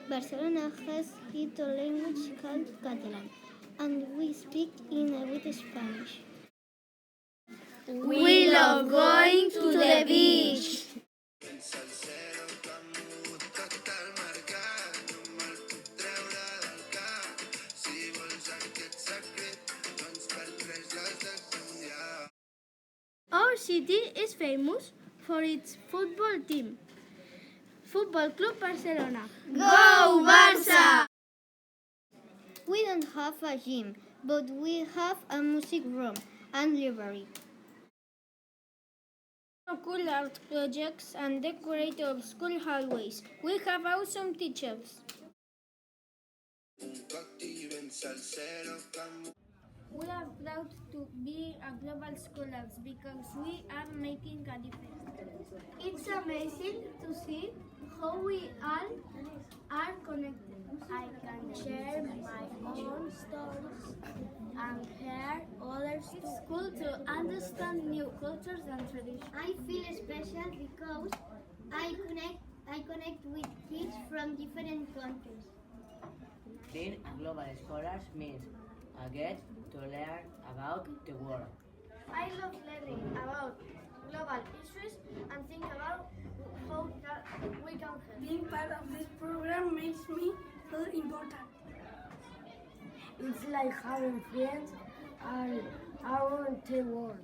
Barcelona has its own language called Catalan, and we speak in with Spanish. We love going to the beach. Our city is famous for its football team, Football Club Barcelona. Go Barça! We don't have a gym, but we have a music room and library. Cool art projects and decorate our school hallways. We have awesome teachers. We are proud to be a global scholars because we are making a difference. It's amazing to see how we all are connected. I can share my own stories and hear others too. It's cool to understand new cultures and traditions. I feel special because I connect with kids from different countries. Being a global scholar means I get to learn about the world. I love learning about global issues and think about how we can help. Being part of this program makes me feel important. It's like having friends all around the world.